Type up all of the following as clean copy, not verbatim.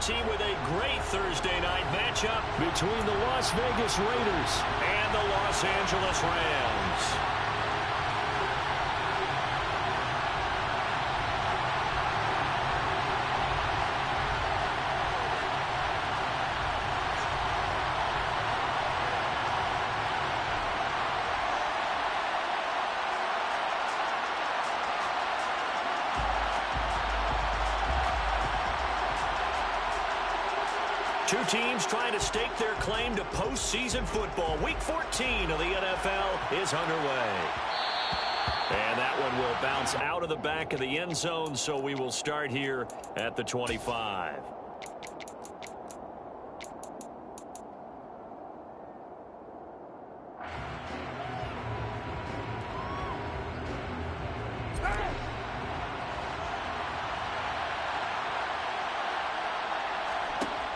team with a great Thursday night matchup between the Las Vegas Raiders and the Los Angeles Rams. Two teams trying to stake their claim to postseason football. Week 14 of the NFL is underway. And that one will bounce out of the back of the end zone, so we will start here at the 25.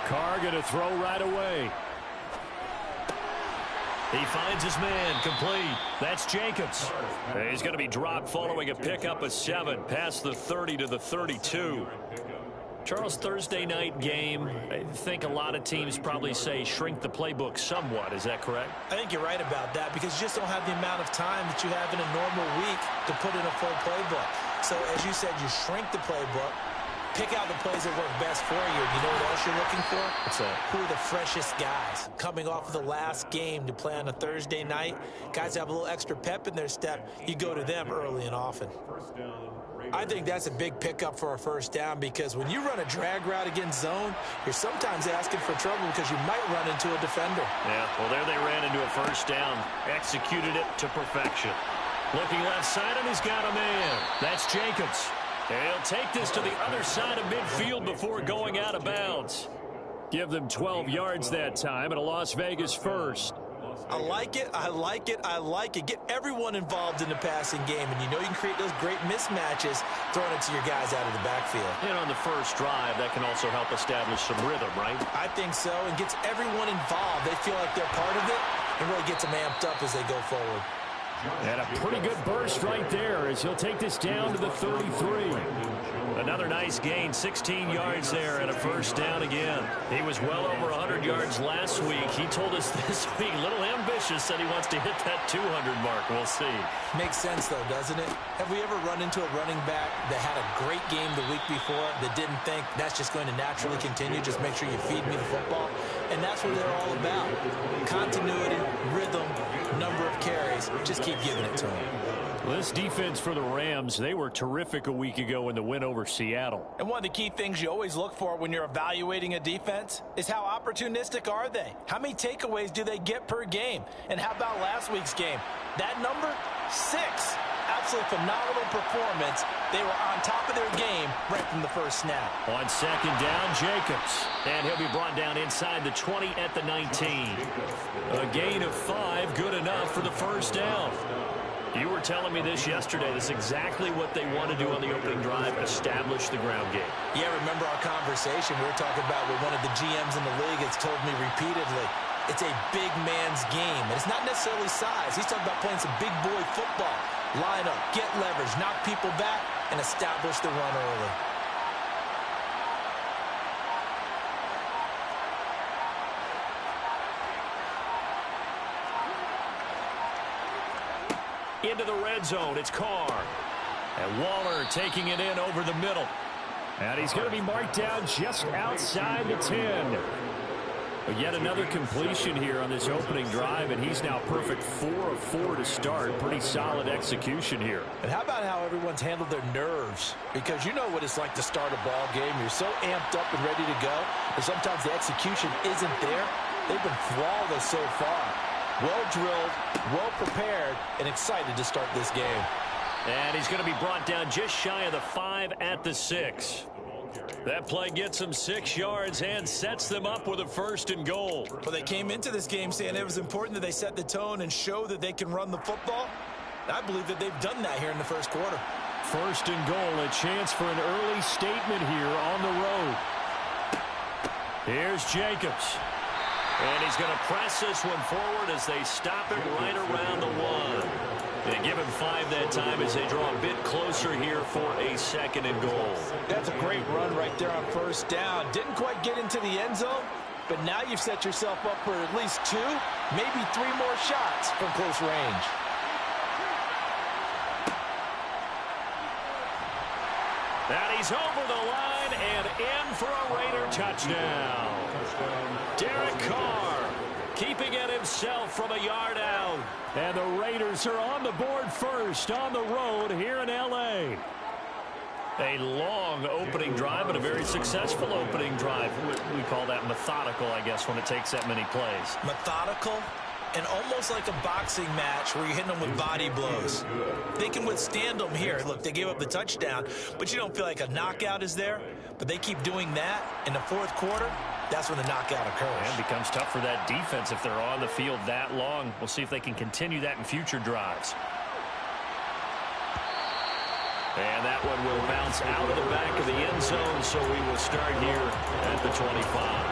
Carr going to throw right away. He finds his man, complete. That's Jacobs. He's going to be dropped following a pickup of 7 past the 30 to the 32. Charles, Thursday night game, I think a lot of teams probably say shrink the playbook somewhat. Is that correct? I think you're right about that because you just don't have the amount of time that you have in a normal week to put in a full playbook. So as you said, you shrink the playbook. Pick out the plays that work best for you. You know what else you're looking for? What's that? Who are the freshest guys coming off of the last game to play on a Thursday night? Guys have a little extra pep in their step. You go to them early and often. I think that's a big pickup for a first down because when you run a drag route against zone, you're sometimes asking for trouble because you might run into a defender. Yeah, well, there they ran into a first down. Executed it to perfection. Looking left side, and he's got a man. That's Jacobs. He'll take this to the other side of midfield before going out of bounds. Give them 12 yards that time and a Las Vegas first. I like it, I like it, I like it. Get everyone involved in the passing game, and you know you can create those great mismatches throwing it to your guys out of the backfield. And on the first drive, that can also help establish some rhythm, right? I think so, and gets everyone involved. They feel like they're part of it, and really gets them amped up as they go forward. And a pretty good burst right there as he'll take this down to the 33. Another nice gain, 16 yards there and a first down again. He was well over 100 yards last week. He told us this week, a little ambitious, said he wants to hit that 200 mark. We'll see. Makes sense, though, doesn't it? Have we ever run into a running back that had a great game the week before that didn't think that's just going to naturally continue? Just make sure you feed me the football. And that's what they're all about. Continuity, rhythm, number of carries. Just keep giving it to him. Well, this defense for the Rams, they were terrific a week ago in the win over Seattle. And one of the key things you always look for when you're evaluating a defense is how opportunistic are they? How many takeaways do they get per game? And how about last week's game? That number, 6. Absolutely phenomenal performance. They were on top of their game right from the first snap. On second down, Jacobs. And he'll be brought down inside the 20 at the 19. A gain of 5, good enough for the first down. You were telling me this yesterday. This is exactly what they want to do on the opening drive, establish the ground game. Yeah, remember our conversation we were talking about with one of the GMs in the league has told me repeatedly, it's a big man's game. And it's not necessarily size. He's talking about playing some big boy football. Line up, get leverage, knock people back, and establish the run early. Into the red zone, it's Carr. And Waller taking it in over the middle. And he's going to be marked down just outside the 10. But yet another completion here on this opening drive, and he's now perfect 4 of 4 to start. Pretty solid execution here. And how about how everyone's handled their nerves? Because you know what it's like to start a ball game. You're so amped up and ready to go, but sometimes the execution isn't there. They've been flawless so far. Well drilled, well prepared, and excited to start this game. And he's going to be brought down just shy of the 5 at the 6. That play gets them 6 yards and sets them up with a 1st and goal. Well, they came into this game saying it was important that they set the tone and show that they can run the football. I believe that they've done that here in the first quarter. 1st and goal, a chance for an early statement here on the road. Here's Jacobs. And he's going to press this one forward as they stop it right around the 1. They give him 5 that time as they draw a bit closer here for a second and goal. That's a great run right there on first down. Didn't quite get into the end zone, but now you've set yourself up for at least 2, maybe 3 more shots from close range. And he's over the line and in for a Raider touchdown. Derek Carr keeping it himself from a yard out. And the Raiders are on the board first on the road here in L.A. A long opening drive, but a very successful opening drive. We call that methodical, I guess, when it takes that many plays. Methodical and almost like a boxing match where you're hitting them with body blows. They can withstand them here. Look, they gave up the touchdown, but you don't feel like a knockout is there. But they keep doing that in the fourth quarter. That's when the knockout occurs. And it becomes tough for that defense if they're on the field that long. We'll see if they can continue that in future drives. And that one will bounce out of the back of the end zone, so we will start here at the 25.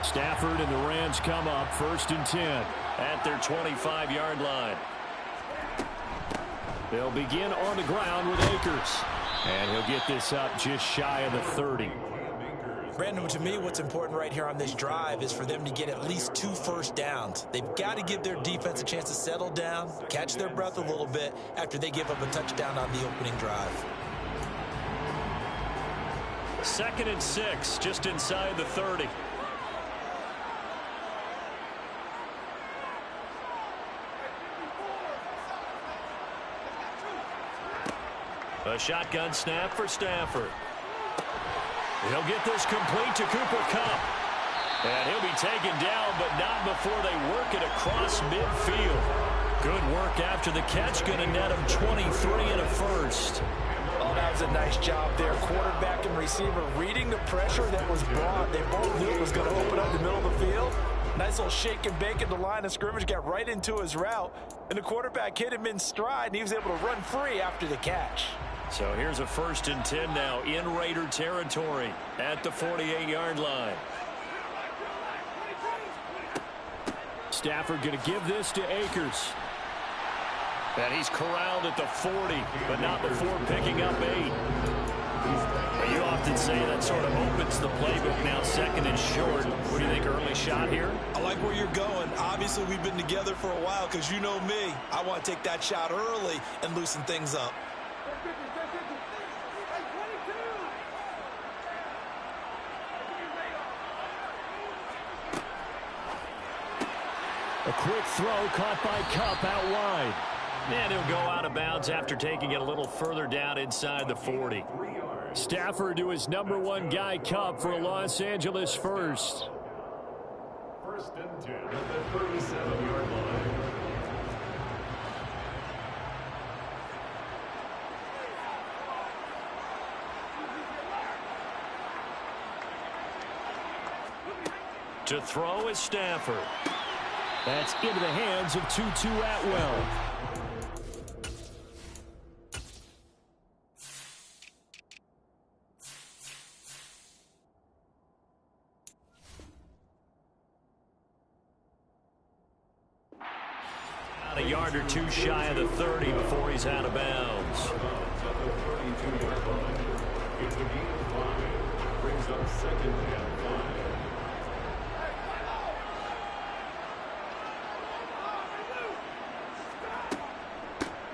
Stafford and the Rams come up 1st and 10 at their 25-yard line. They'll begin on the ground with Akers. And he'll get this up just shy of the 30. Brandon, to me, what's important right here on this drive is for them to get at least 2 first downs. They've got to give their defense a chance to settle down, catch their breath a little bit after they give up a touchdown on the opening drive. 2nd and 6, just inside the 30. A shotgun snap for Stafford. He'll get this complete to Cooper Kupp. And he'll be taken down, but not before they work it across midfield. Good work after the catch. Going to net him 23 and a first. Oh, that was a nice job there. Quarterback and receiver reading the pressure that was brought. They both knew it was going to open up the middle of the field. Nice little shake and bake at the line of scrimmage. Got right into his route. And the quarterback hit him in stride, and he was able to run free after the catch. So here's a 1st and 10 now in Raider territory at the 48-yard line. Stafford going to give this to Akers. And he's corralled at the 40, but not before picking up 8. You often say that sort of opens the playbook now, 2nd and short. What do you think, early shot here? I like where you're going. Obviously, we've been together for a while because you know me. I want to take that shot early and loosen things up. A quick throw caught by Kupp out wide. And he'll go out of bounds after taking it a little further down inside the 40. Stafford to his #1 guy, Kupp, for a Los Angeles first. 1st and 10 at the 37-yard line. To throw is Stafford. That's into the hands of Tutu Atwell. About a yard or 2 shy of the 30 before he's out of bounds. Brings up 2nd and 5.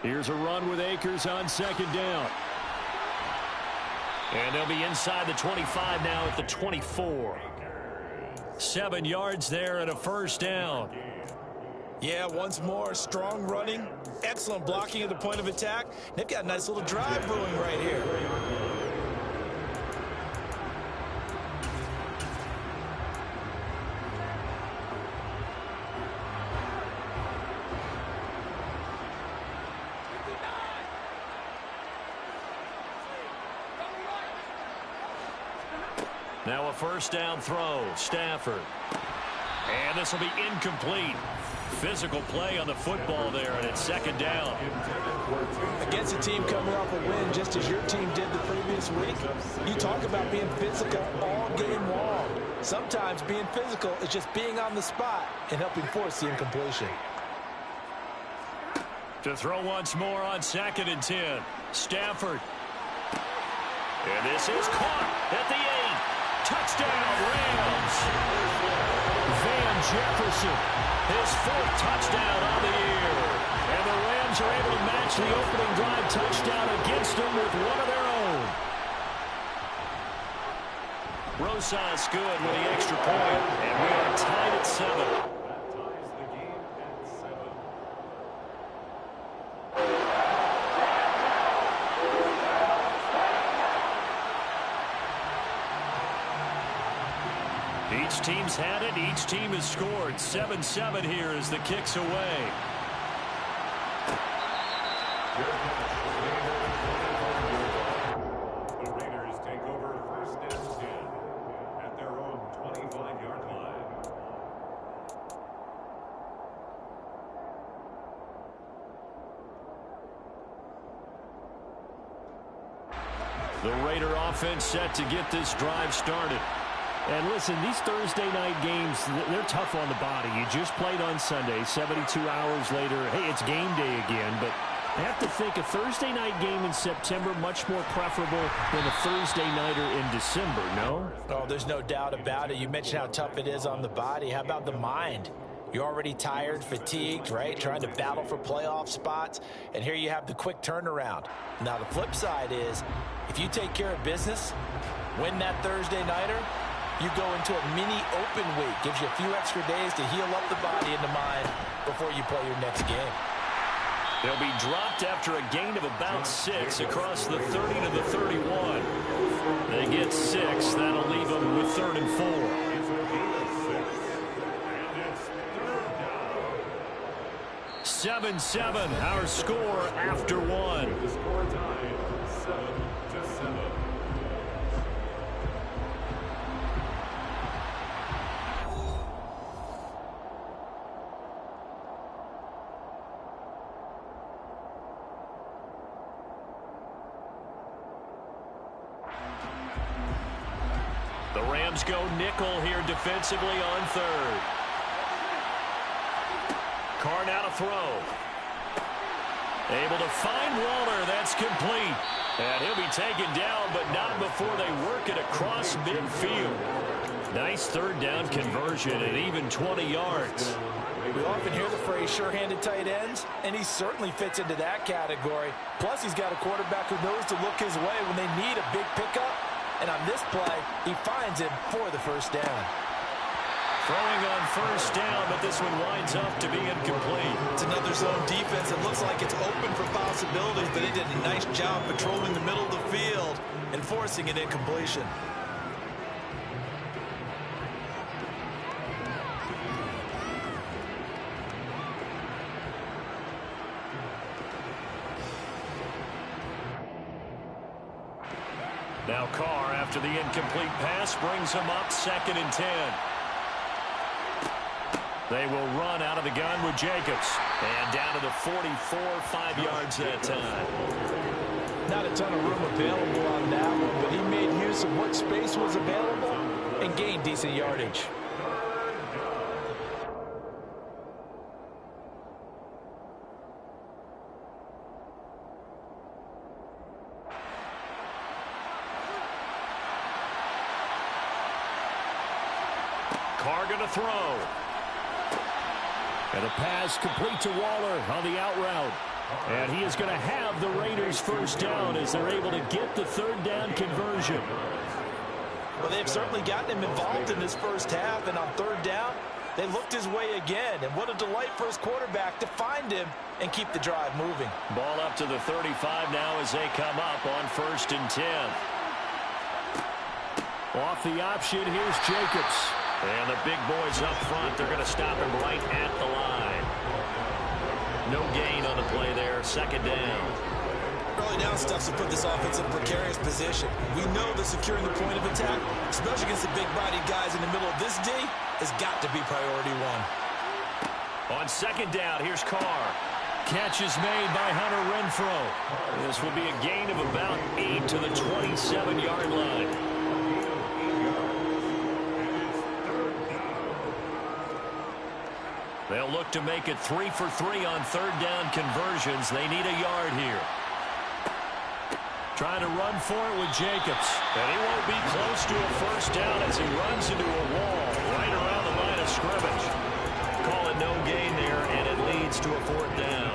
Here's a run with Akers on 2nd down. And they'll be inside the 25 now at the 24. 7 yards there and a 1st down. Yeah, once more, strong running, excellent blocking at the point of attack. They've got a nice little drive brewing right here. Now a 1st down throw. Stafford. And this will be incomplete. Physical play on the football there, and it's second down. Against a team coming off a win just as your team did the previous week, you talk about being physical all game long. Sometimes being physical is just being on the spot and helping force the incompletion. To throw once more on 2nd and 10. Stafford. And this is caught at the 8. Touchdown, Rams. Van Jefferson, his 4th touchdown on the year. And the Rams are able to match the opening drive touchdown against them with one of their own. Rosas good with the extra point, and we are tied at 7. Each team's had it. Each team has scored. 7-7 here as the kick's away. The Raiders take over 1st and 10 at their own 25-yard line. The Raider offense set to get this drive started. And listen, these Thursday night games, they're tough on the body. You just played on Sunday, 72 hours later. Hey, it's game day again, but I have to think a Thursday night game in September much more preferable than a Thursday nighter in December, no? Oh, there's no doubt about it. You mentioned how tough it is on the body. How about the mind? You're already tired, fatigued, right? Trying to battle for playoff spots. And here you have the quick turnaround. Now, the flip side is, if you take care of business, win that Thursday nighter, you go into a mini open week. Gives you a few extra days to heal up the body and the mind before you play your next game. They'll be dropped after a gain of about 6 across the 30 to the 31. They get 6. That'll leave them with 3rd and 4. It's a gain of 6. And it's 3rd down. 7-7, our score after 1. The score tied 7-7. The Rams go nickel here defensively on 3rd. Carr now to throw. Able to find Waller. That's complete. And he'll be taken down, but not before they work it across midfield. Nice 3rd down conversion at even 20 yards. We often hear the phrase sure-handed tight ends, and he certainly fits into that category. Plus, he's got a quarterback who knows to look his way when they need a big pickup. And on this play, he finds him for the 1st down. Throwing on 1st down, but this one winds up to be incomplete. It's another zone defense. It looks like it's open for possibilities, but he did a nice job patrolling the middle of the field and forcing an incompletion. Now Carr, after the incomplete pass, brings him up 2nd and 10. They will run out of the gun with Jacobs. And down to the 44, 5 yards that time. Not a ton of room available on that one, but he made use of what space was available and gained decent yardage. Carr going to throw. And a pass complete to Waller on the out route. And he is going to have the Raiders 1st down as they're able to get the 3rd down conversion. Well, they've certainly gotten him involved in this 1st half, and on 3rd down, they looked his way again. And what a delight for his quarterback to find him and keep the drive moving. Ball up to the 35 now as they come up on 1st and 10. Off the option, here's Jacobs. And the big boys up front, they're going to stop him right at the line. No gain on the play there, 2nd down. Well, early down stuffs will put this offense in a precarious position. We know that securing the point of attack, especially against the big-bodied guys in the middle of this D, has got to be priority one. On second down, here's Carr. Catch is made by Hunter Renfrow. This will be a gain of about 8 to the 27-yard line. They'll look to make it 3 for 3 on third down conversions. They need a yard here. Trying to run for it with Jacobs. And he won't be close to a first down as he runs into a wall right around the line of scrimmage. Call it no gain there, and it leads to a fourth down.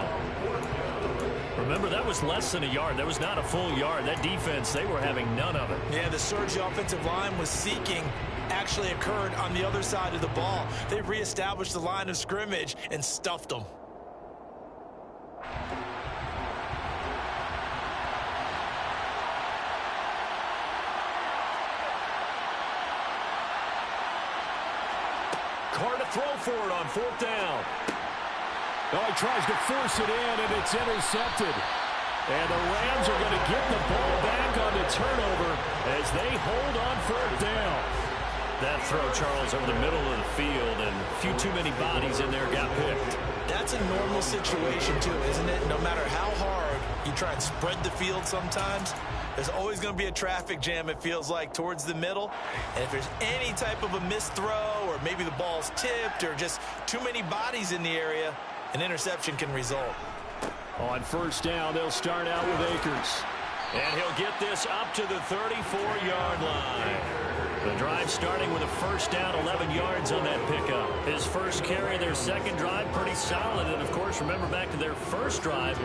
Remember, that was less than a yard. That was not a full yard. That defense, they were having none of it. Yeah, the surge the offensive line was seeking actually occurred on the other side of the ball. They reestablished the line of scrimmage and stuffed them. Carr to throw for it on fourth down. Oh, he tries to force it in, and it's intercepted. And the Rams are going to get the ball back on the turnover as they hold on fourth down. That throw, Charles, over the middle of the field, and a few too many bodies in there got picked. That's a normal situation, too, isn't it? No matter how hard you try and spread the field sometimes, there's always going to be a traffic jam, it feels like, towards the middle. And if there's any type of a missed throw, or maybe the ball's tipped, or just too many bodies in the area, an interception can result. On first down, they'll start out with Akers. And he'll get this up to the 34-yard line. The drive starting with a first down, 11 yards on that pickup. His first carry, their second drive, pretty solid. And, of course, remember back to their first drive,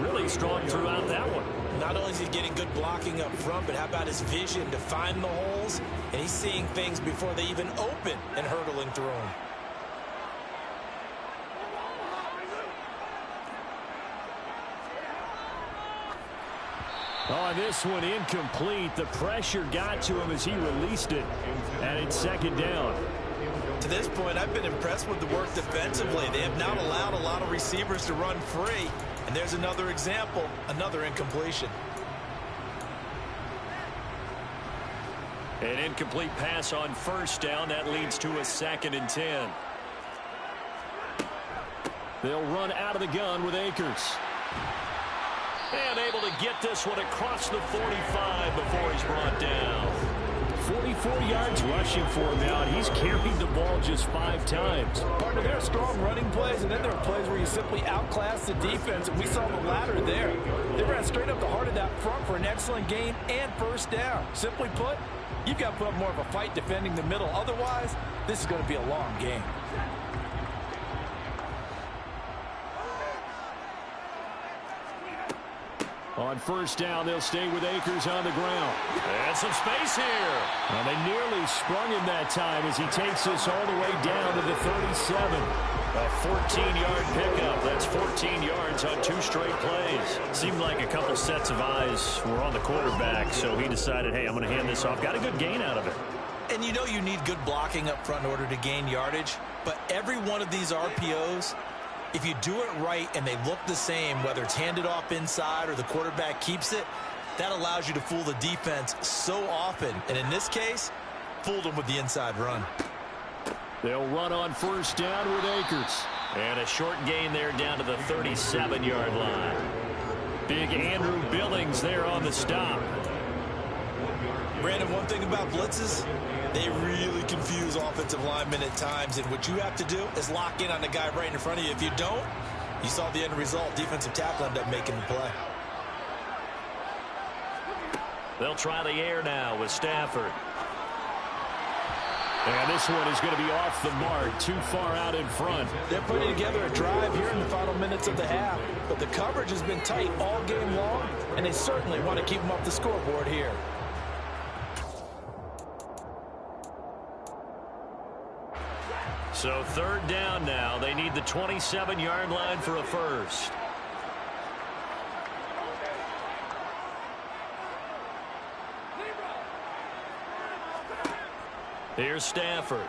really strong throughout that one. Not only is he getting good blocking up front, but how about his vision to find the holes? And he's seeing things before they even open and hurtling through them. On this one, incomplete. The pressure got to him as he released it. And it's second down. To this point, I've been impressed with the work defensively. They have not allowed a lot of receivers to run free. And there's another example, another incompletion. An incomplete pass on first down. That leads to a 2nd and 10. They'll run out of the gun with Akers. And able to get this one across the 45 before he's brought down. 44 yards rushing for him now, and he's carried the ball just 5 times. Partner, there are strong running plays, and then there are plays where you simply outclass the defense, and we saw the latter there. They ran straight up the heart of that front for an excellent gain and first down. Simply put, you've got to put up more of a fight defending the middle. Otherwise, this is going to be a long game. On first down, they'll stay with Akers on the ground. And some space here. And they nearly sprung him that time as he takes this all the way down to the 37. A 14-yard pickup. That's 14 yards on 2 straight plays. Seemed like a couple sets of eyes were on the quarterback, so he decided, hey, I'm going to hand this off. Got a good gain out of it. And you know you need good blocking up front in order to gain yardage, but every one of these RPOs, if you do it right and they look the same, whether it's handed off inside or the quarterback keeps it, that allows you to fool the defense so often. And in this case, fooled them with the inside run. They'll run on first down with Akers. And a short gain there down to the 37-yard line. Big Andrew Billings there on the stop. Brandon, one thing about blitzes, they really confuse offensive linemen at times, and what you have to do is lock in on the guy right in front of you. If you don't, you saw the end result. Defensive tackle ended up making the play. They'll try the air now with Stafford. And this one is going to be off the mark, too far out in front. They're putting together a drive here in the final minutes of the half, but the coverage has been tight all game long, and they certainly want to keep them off the scoreboard here. So third down now. They need the 27-yard line for a first. Here's Stafford.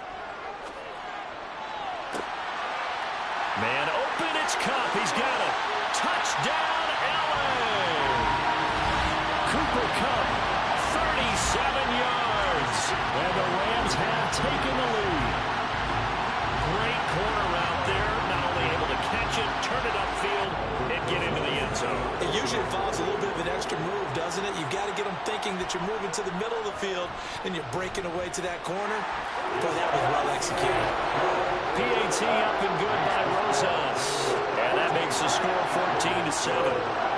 Man open, it's Cup. He's got it. Touchdown, LA! isn't it? You've got to get them thinking that you're moving to the middle of the field and you're breaking away to that corner. Boy, that was well executed. PAT up and good by Rosas. And that makes the score 14-7.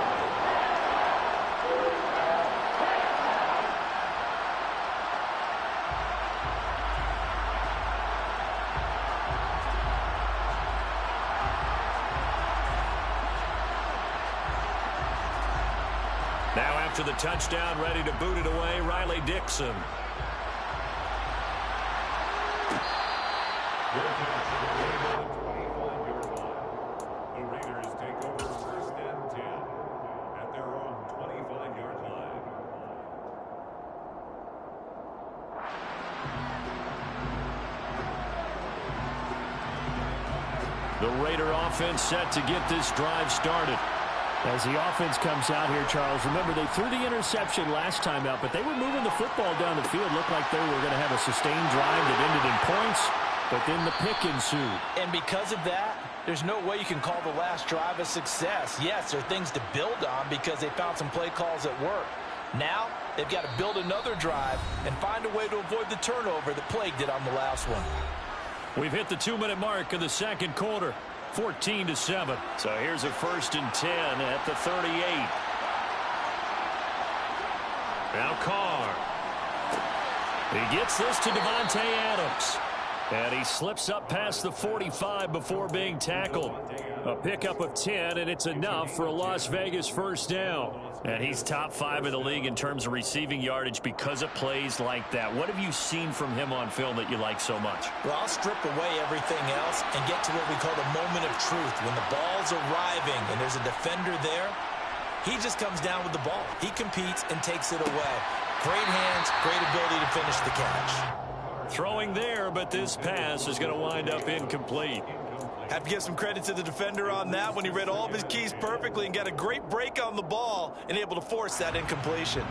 Now after the touchdown, ready to boot it away, Riley Dixon. The Raiders take over 1st and 10 at their own 25-yard line. The Raider offense set to get this drive started. As the offense comes out here, Charles, remember they threw the interception last time out, but they were moving the football down the field. Looked like they were going to have a sustained drive that ended in points, but then the pick ensued. And because of that, there's no way you can call the last drive a success. Yes, there are things to build on because they found some play calls that work. Now, they've got to build another drive and find a way to avoid the turnover that plagued it on the last one. We've hit the 2-minute mark of the second quarter. 14-7. So here's a 1st and 10 at the 38. Now Carr. He gets this to Devontae Adams. And he slips up past the 45 before being tackled. A pickup of 10, and it's enough for a Las Vegas 1st down. And he's top 5 in the league in terms of receiving yardage because of plays like that. What have you seen from him on film that you like so much? Well, I'll strip away everything else and get to what we call the moment of truth. When the ball's arriving and there's a defender there, he just comes down with the ball. He competes and takes it away. Great hands, great ability to finish the catch. Throwing there, but this pass is going to wind up incomplete. Have to give some credit to the defender on that when he read all of his keys perfectly and got a great break on the ball and able to force that incompletion.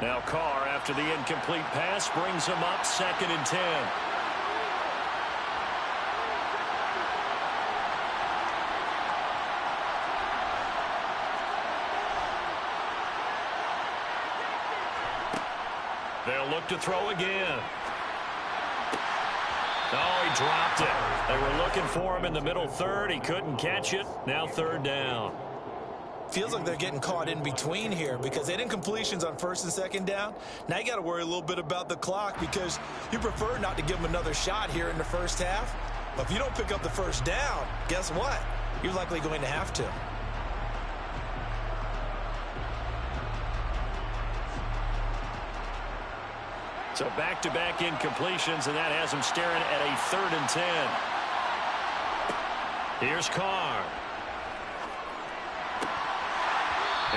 Now Carr, after the incomplete pass, brings him up 2nd and 10. They'll look to throw again. Oh, he dropped it. They were looking for him in the middle third. He couldn't catch it. Now 3rd down. Feels like they're getting caught in between here because they didn't completions on 1st and 2nd down. Now you got to worry a little bit about the clock because you prefer not to give them another shot here in the 1st half. But if you don't pick up the 1st down, guess what? You're likely going to have to. So back-to-back incompletions, and that has him staring at a 3rd and 10. Here's Carr.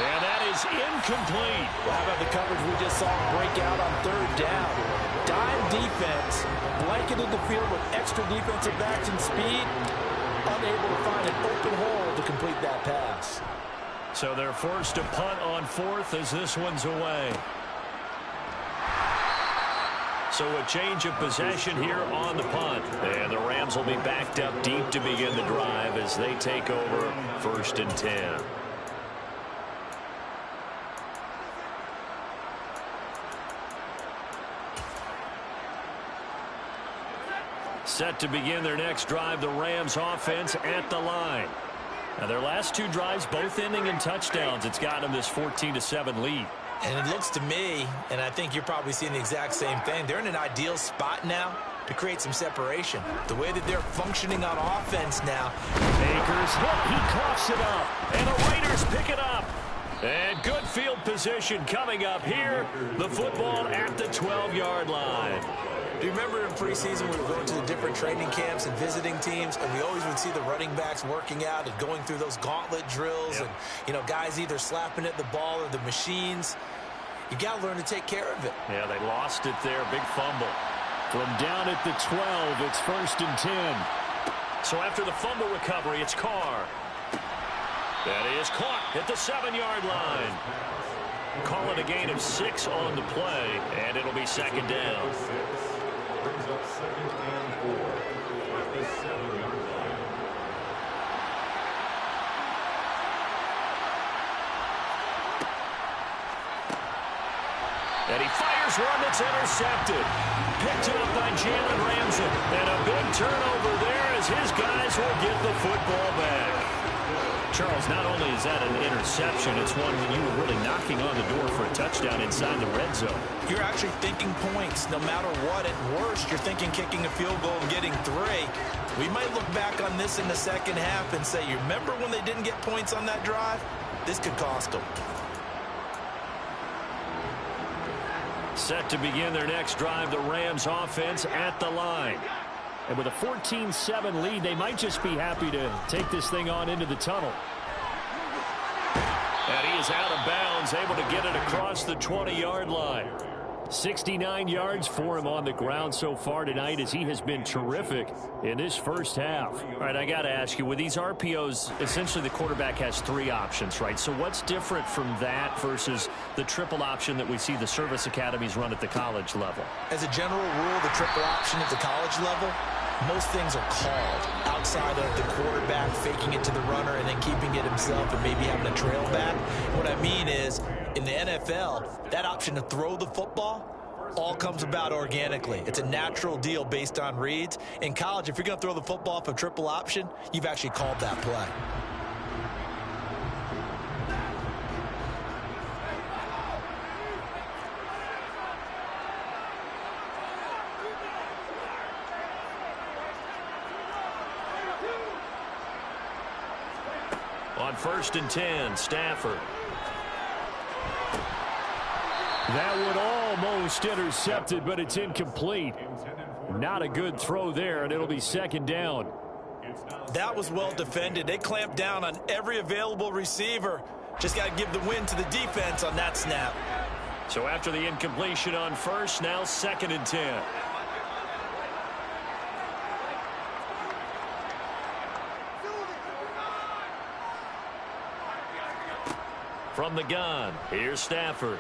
And that is incomplete. Well, how about the coverage we just saw break out on 3rd down? Dime defense, blanketed the field with extra defensive backs and speed, unable to find an open hole to complete that pass. So they're forced to punt on 4th as this one's away. So a change of possession here on the punt. And the Rams will be backed up deep to begin the drive as they take over 1st and 10. Set to begin their next drive, the Rams offense at the line. Now their last 2 drives both ending in touchdowns. It's got them this 14-7 lead. And it looks to me, and I think you're probably seeing the exact same thing, they're in an ideal spot now to create some separation. The way that they're functioning on offense now. Akers hit, he coughs it up, and the Raiders pick it up. And good field position coming up here. The football at the 12-yard line. Do you remember in preseason we were going to the different training camps and visiting teams, and we always would see the running backs working out and going through those gauntlet drills, and, you know, guys either slapping at the ball or the machines. You got to learn to take care of it. Yeah, they lost it there. Big fumble. From down at the 12, it's 1st and 10. So after the fumble recovery, it's Carr. That is caught at the 7-yard line. Call it a gain of 6 on the play, and it'll be 2nd down. brings up 2nd and 4 at the 7-yard line. And he fires one that's intercepted. Picked up by Jalen Ramsey. And a big turnover there as his guys will get the football back. Charles, not only is that an interception, it's one that you were really knocking on the door for a touchdown inside the red zone. You're actually thinking points no matter what. At worst, you're thinking kicking a field goal and getting 3. We might look back on this in the second half and say, you remember when they didn't get points on that drive? This could cost them. Set to begin their next drive, the Rams offense at the line. And with a 14-7 lead, they might just be happy to take this thing on into the tunnel. And he is out of bounds, able to get it across the 20-yard line. 69 yards for him on the ground so far tonight as he has been terrific in this first half. All right, I got to ask you, with these RPOs, essentially the quarterback has 3 options, right? So what's different from that versus the triple option that we see the service academies run at the college level? As a general rule, the triple option at the college level, most things are called outside of the quarterback faking it to the runner and then keeping it himself and maybe having a trail back. What I mean is, in the NFL, that option to throw the football all comes about organically. It's a natural deal based on reads. In college, if you're going to throw the football off a triple option, you've actually called that play. On 1st and 10, Stafford. That would almost intercepted, but it's incomplete. Not a good throw there, and it'll be 2nd down. That was well defended. They clamped down on every available receiver. Just got to give the win to the defense on that snap. So after the incompletion on 1st, now 2nd and 10. From the gun, here's Stafford.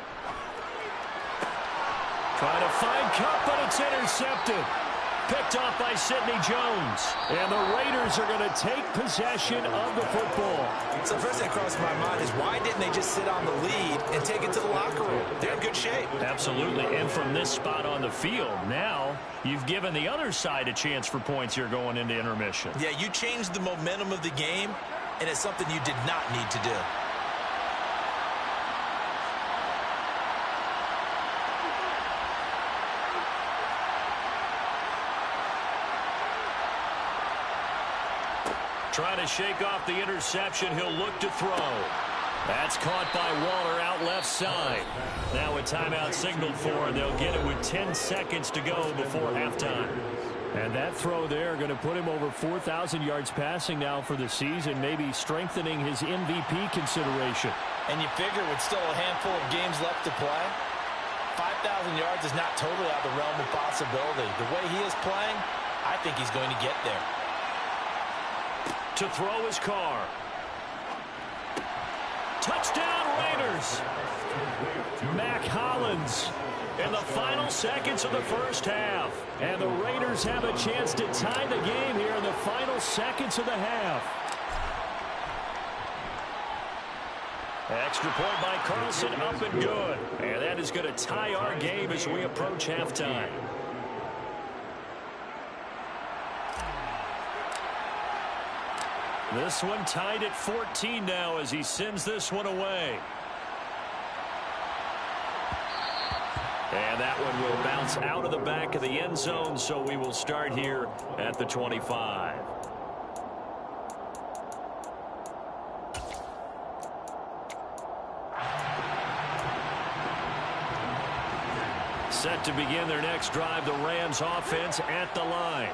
Trying to find Cup, but it's intercepted. Picked off by Sidney Jones. And the Raiders are going to take possession of the football. So the first thing that crossed my mind is why didn't they just sit on the lead and take it to the locker room? They're in good shape. Absolutely. And from this spot on the field, now you've given the other side a chance for points here going into intermission. Yeah, you changed the momentum of the game, and it's something you did not need to do. Trying to shake off the interception. He'll look to throw. That's caught by Waller out left side. Now a timeout signaled for, and they'll get it with 10 seconds to go before halftime. And that throw there going to put him over 4,000 yards passing now for the season, maybe strengthening his MVP consideration. And you figure with still a handful of games left to play, 5,000 yards is not totally out of the realm of possibility. The way he is playing, I think he's going to get there. To throw his Carr. Touchdown Raiders. Mac Hollins In the final seconds of the first half. And the Raiders have a chance to tie the game here in the final seconds of the half. Extra point by Carlson, up and good. And that is going to tie our game as we approach halftime. This one tied at 14 now as he sends this one away. And that one will bounce out of the back of the end zone, so we will start here at the 25. Set to begin their next drive, the Rams offense at the line.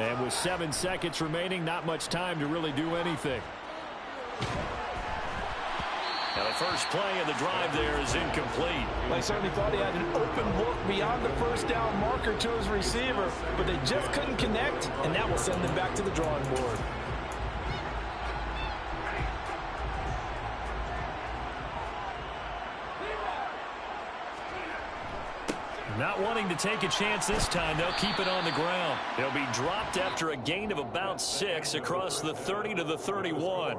And with 7 seconds remaining, not much time to really do anything. Now the first play of the drive there is incomplete. They certainly thought he had an open look beyond the first down marker to his receiver, but they just couldn't connect, and that will send them back to the drawing board. Not wanting to take a chance this time. They'll keep it on the ground. He'll be dropped after a gain of about 6 across the 30 to the 31.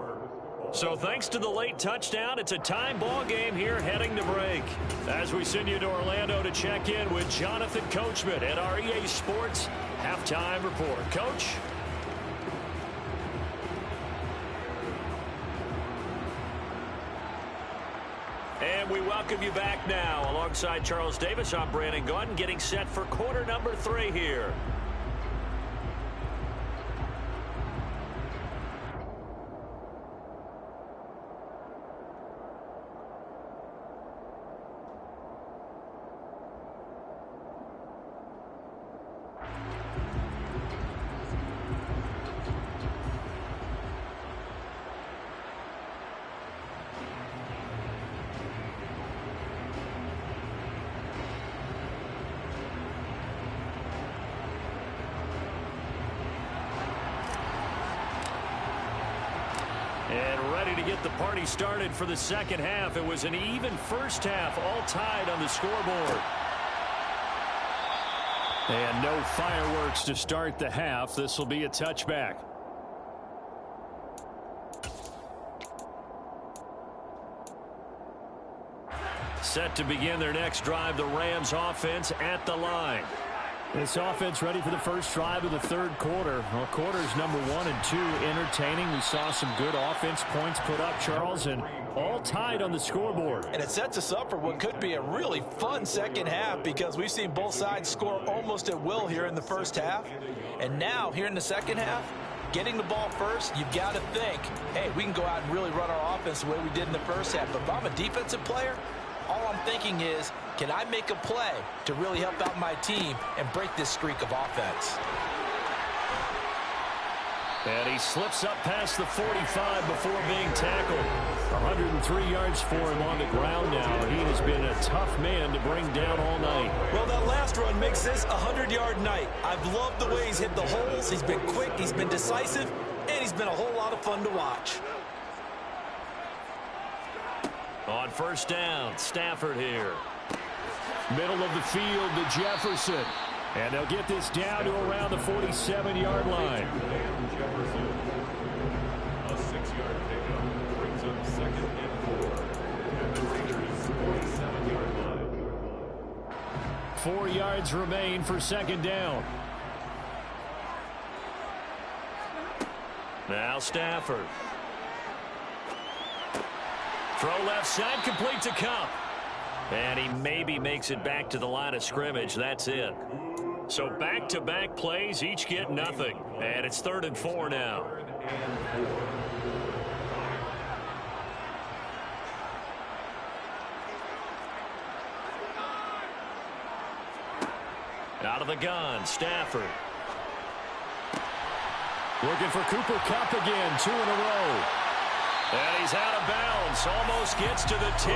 So thanks to the late touchdown, it's a time ball game here heading to break. As we send you to Orlando to check in with Jonathan Coachman at our EA Sports Halftime Report. Coach? And we welcome you back now. Alongside Charles Davis, I'm Brandon Gaudin, getting set for quarter number 3 here. And ready to get the party started for the second half. It was an even first half, all tied on the scoreboard. And no fireworks to start the half. This will be a touchback. Set to begin their next drive, the Rams offense at the line. This offense ready for the first drive of the third quarter. Well, quarters number 1 and 2 entertaining. We saw some good offense points put up, Charles, and all tied on the scoreboard. And it sets us up for what could be a really fun second half because we've seen both sides score almost at will here in the first half. And now, here in the second half, getting the ball first, you've got to think, hey, we can go out and really run our offense the way we did in the first half. But if I'm a defensive player, all I'm thinking is, can I make a play to really help out my team and break this streak of offense? And he slips up past the 45 before being tackled. 103 yards for him on the ground now. He has been a tough man to bring down all night. Well, that last run makes this a 100-yard night. I've loved the way he's hit the holes. He's been quick, he's been decisive, and he's been a whole lot of fun to watch. On first down, Stafford here. Middle of the field to Jefferson. And they'll get this down to around the 47-yard line. A 6-yard pickup brings up 2nd and 4. And the Raiders' 47-yard line. 4 yards remain for second down. Now Stafford. Throw left side, complete to Kupp. And he maybe makes it back to the line of scrimmage. That's it. So back-to-back plays, each get nothing. And it's 3rd and 4 now. Out of the gun, Stafford. Looking for Cooper Kupp again, 2 in a row. And he's out of bounds, almost gets to the 10.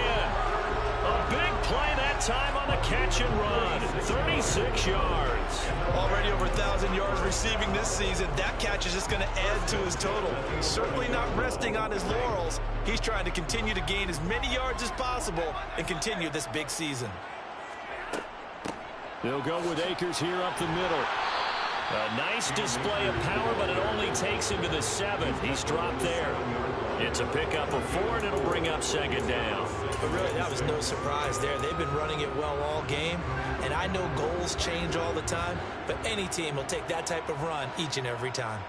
A big play that time on the catch and run. 36 yards. Already over 1,000 yards receiving this season. That catch is just going to add to his total. Certainly not resting on his laurels. He's trying to continue to gain as many yards as possible and continue this big season. They'll go with Akers here up the middle. A nice display of power, but it only takes him to the 7. He's dropped there. It's a pickup of 4, and it'll bring up second down. But really, that was no surprise there. They've been running it well all game, and I know goals change all the time, but any team will take that type of run each and every time.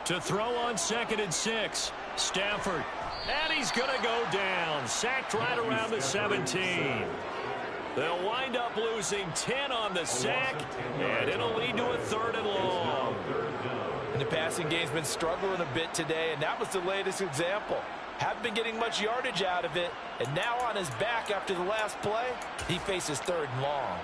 To throw on 2nd and 6. Stafford. And he's going to go down. Sacked right around the 17. They'll wind up losing 10 on the sack, and it'll lead to a 3rd and long. And the passing game's been struggling a bit today, and that was the latest example. Haven't been getting much yardage out of it, and now on his back after the last play, he faces 3rd and long.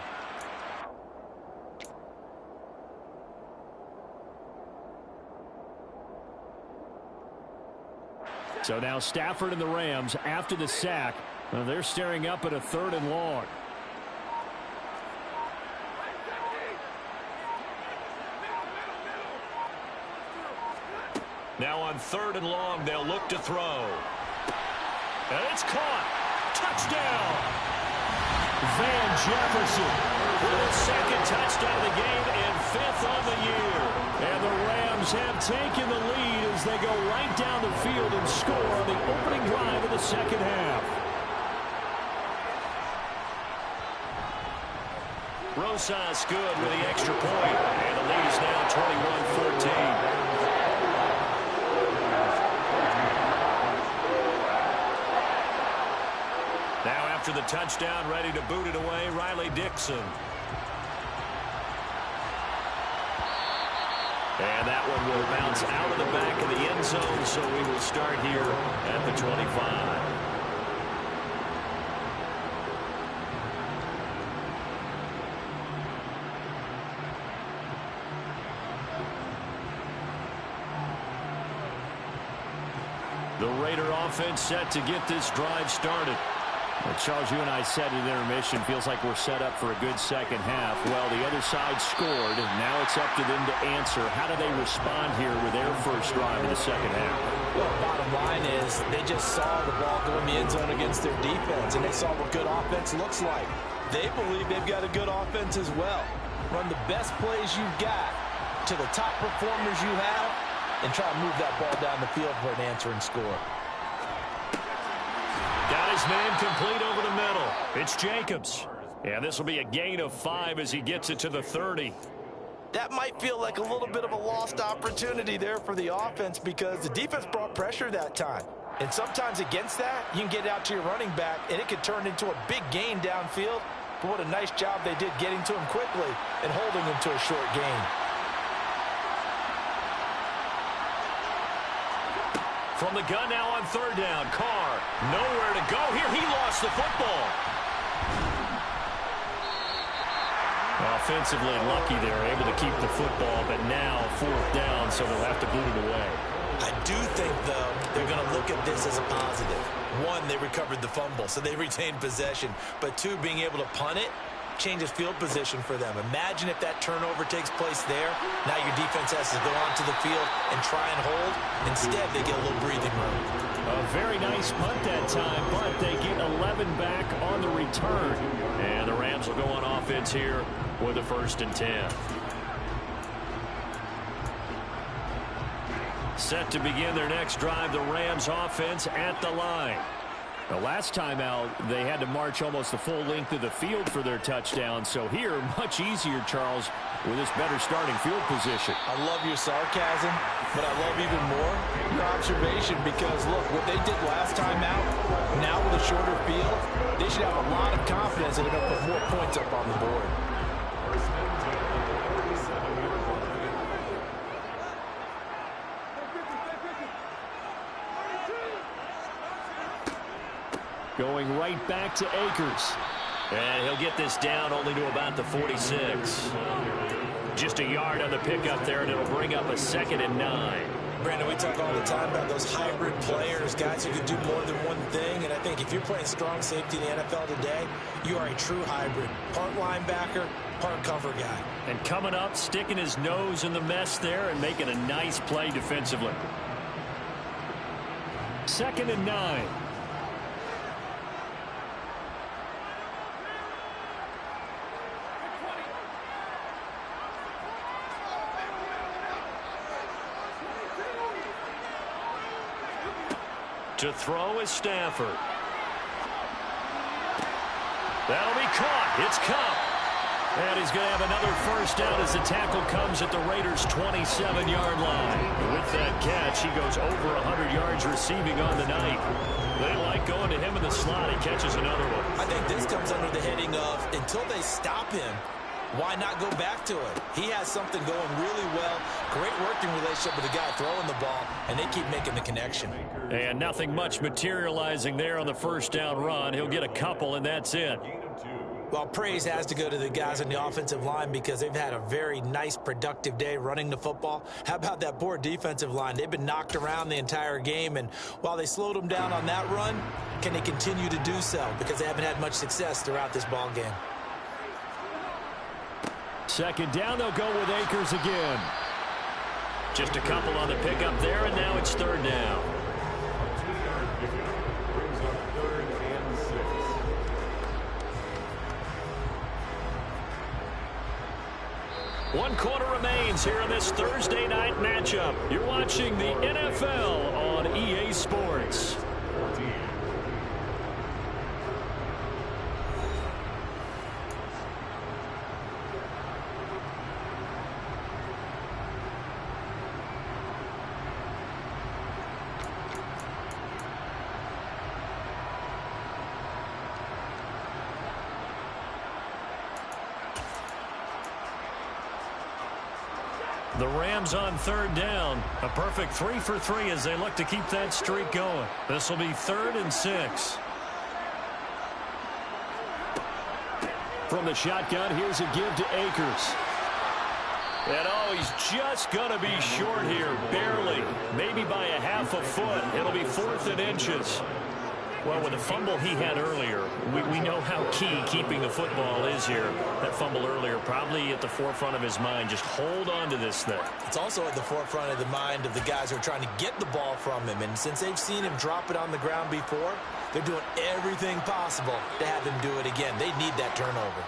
So now Stafford and the Rams after the sack. Well, they're staring up at a 3rd and long. Now on 3rd and long, they'll look to throw. And it's caught. Touchdown. Van Jefferson with his 2nd touchdown of the game and 5th on the year. And the Rams have taken the lead as they go right down the field and score on the opening drive of the 2nd half. Rosas good with the extra point. And the lead is now 21-14. Now after the touchdown, ready to boot it away, Riley Dixon. And that one will bounce out of the back of the end zone, so we will start here at the 25. The Raider offense set to get this drive started. Well, Charles, you and I said at intermission, feels like we're set up for a good 2nd half. Well, the other side scored, and now it's up to them to answer. How do they respond here with their first drive in the 2nd half? Well, bottom line is they just saw the ball go in the end zone against their defense, and they saw what good offense looks like. They believe they've got a good offense as well. Run the best plays you've got to the top performers you have, and try to move that ball down the field for an answering score. Got his man complete over the middle. It's Jacobs. And this will be a gain of 5 as he gets it to the 30. That might feel like a little bit of a lost opportunity there for the offense because the defense brought pressure that time. And sometimes against that, you can get out to your running back, and it could turn into a big gain downfield. But what a nice job they did getting to him quickly and holding him to a short gain. From the gun now on 3rd down. Carr, nowhere to go here. He lost the football. Offensively lucky they're able to keep the football, but now 4th down, so they'll have to boot it away. I do think, though, they're going to look at this as a positive. 1, they recovered the fumble, so they retained possession. But 2, being able to punt it changes field position for them. Imagine if that turnover takes place there. Now your defense has to go onto the field and try and hold. Instead, they get a little breathing room. A very nice punt that time, but they get 11 back on the return. And the Rams will go on offense here with a 1st and 10. Set to begin their next drive, the Rams offense at the line. The last time out, they had to march almost the full length of the field for their touchdown. So here, much easier, Charles, with this better starting field position. I love your sarcasm, but I love even more your observation because, look, what they did last time out, now with a shorter field, they should have a lot of confidence that they're going to put more points up on the board. Going right back to Akers. And he'll get this down only to about the 46. Just a yard on the pickup there, and it'll bring up a 2nd and 9. Brandon, we talk all the time about those hybrid players, guys who can do more than one thing. And I think if you're playing strong safety in the NFL today, you are a true hybrid. Part linebacker, part cover guy. And coming up, sticking his nose in the mess there and making a nice play defensively. 2nd and 9. To throw is Stafford. That'll be caught. It's Cup. And he's going to have another 1st down as the tackle comes at the Raiders' 27-yard line. With that catch, he goes over 100 yards receiving on the night. They like going to him in the slot. He catches another one. I think this comes under the heading of until they stop him, why not go back to it? He has something going really well. Great working relationship with the guy throwing the ball, and they keep making the connection. And nothing much materializing there on the 1st down run. He'll get a couple, and that's it. Well, praise has to go to the guys on the offensive line because they've had a very nice, productive day running the football. How about that poor defensive line? They've been knocked around the entire game, and while they slowed them down on that run, Can they continue to do so? Because they haven't had much success throughout this ball game. Second down, they'll go with Akers again. Just a couple on the pickup there, and now it's third down. A 2-yard pickup brings up 3rd and 6. One quarter remains here in this Thursday night matchup. You're watching the NFL on EA Sports. 14. The Rams on third down. A perfect 3 for 3 as they look to keep that streak going. This will be 3rd and 6. From the shotgun, here's a give to Akers. And oh, he's just going to be short here, barely. Maybe by a half a foot. It'll be 4th and inches. Well, with the fumble he had earlier, we know how key keeping the football is here. That fumble earlier probably at the forefront of his mind. Just hold on to this thing. It's also at the forefront of the mind of the guys who are trying to get the ball from him. And since they've seen him drop it on the ground before, they're doing everything possible to have him do it again. They need that turnover.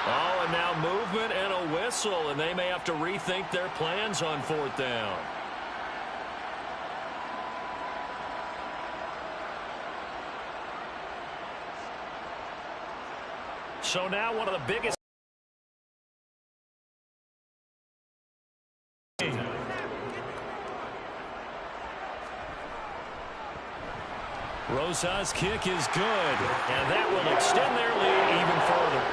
Oh, and now movement and a whistle, and they may have to rethink their plans on 4th down. So now one of the biggest Rosa's kick is good, and that will extend their lead even further.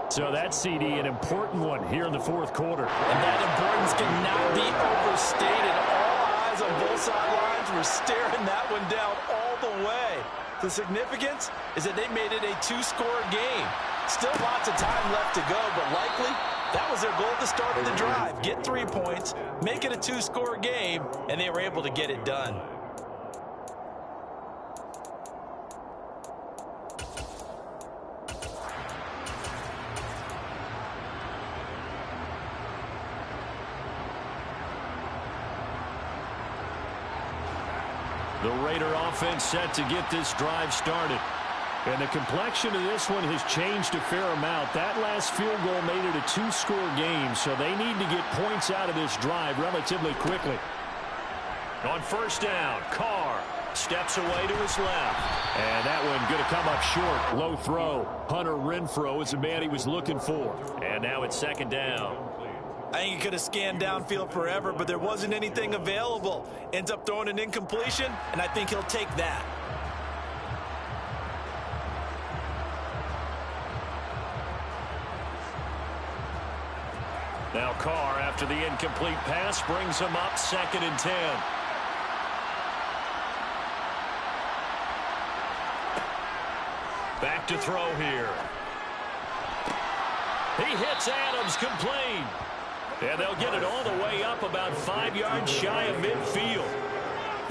So that CD, an important one here in the 4th quarter. And that importance cannot be overstated. All eyes on both sidelines were staring that one down all the way. The significance is that they made it a 2-score game. Still lots of time left to go, but likely that was their goal at the start of the drive. Get 3 points, make it a 2-score game, and they were able to get it done. The Raider offense set to get this drive started. And the complexion of this one has changed a fair amount. That last field goal made it a 2-score game, so they need to get points out of this drive relatively quickly. On 1st down, Carr steps away to his left. And that one going to come up short. Low throw. Hunter Renfrow is the man he was looking for. And now it's 2nd down. I think he could have scanned downfield forever, but there wasn't anything available. Ends up throwing an incompletion, and I think he'll take that. Now Carr, after the incomplete pass, brings him up 2nd and 10. Back to throw here. He hits Adams, complete. And they'll get it all the way up about 5 yards shy of midfield.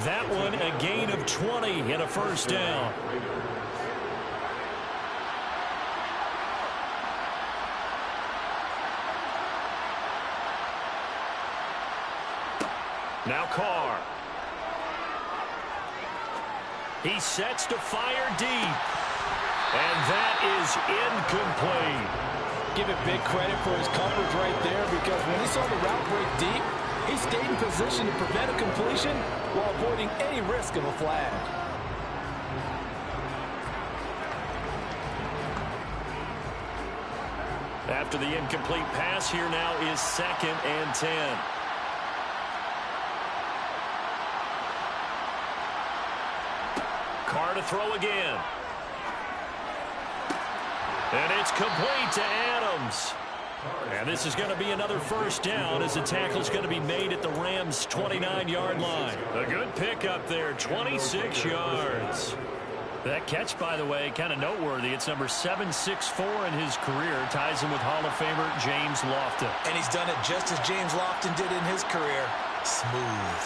That one a gain of 20 and a 1st down. Now Carr. He sets to fire deep. And that is incomplete. Give it big credit for his coverage right there, because when he saw the route break deep, he stayed in position to prevent a completion while avoiding any risk of a flag. After the incomplete pass, here now is 2nd and 10. Carr to throw again. And it's complete to Adams. And this is going to be another first down as the tackle's going to be made at the Rams' 29-yard line. A good pickup there, 26 yards. That catch, by the way, kind of noteworthy. It's number 764 in his career. Ties him with Hall of Famer James Lofton. And he's done it just as James Lofton did in his career. Smooth.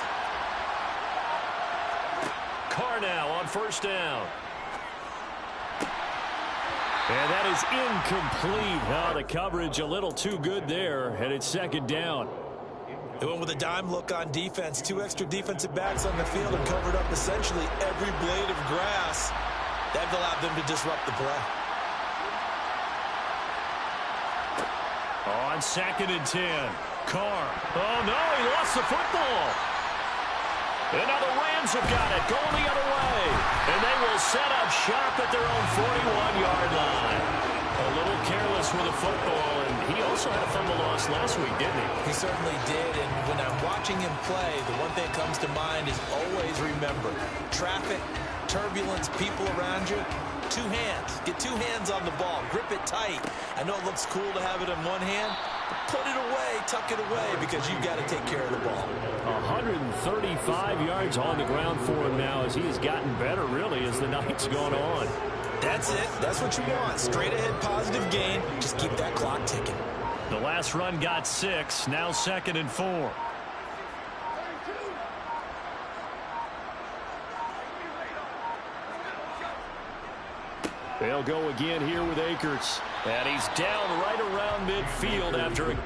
Carr now on first down. And that is incomplete. Oh, the coverage a little too good there, and it's second down. They went with a dime look on defense. 2 extra defensive backs on the field and covered up essentially every blade of grass. That allowed them to disrupt the play. On second and 10, Carr. Oh, no, he lost the football. And now the Rams have got it, going the other way. And they will set up shop at their own 41-yard line. A little careless with the football, and he also had a fumble loss last week, didn't he? He certainly did, and when I'm watching him play, the one thing that comes to mind is always remember, traffic, turbulence, people around you, 2 hands. Get 2 hands on the ball. Grip it tight. I know it looks cool to have it in one hand, but put it away, tuck it away, because you've got to take care of the ball. 135 yards on the ground for him now as he has gotten better, really, as the night's gone on. That's it. That's what you want. Straight ahead positive gain. Just keep that clock ticking. The last run got 6. Now second and 4. They'll go again here with Akers. And he's down right around midfield after a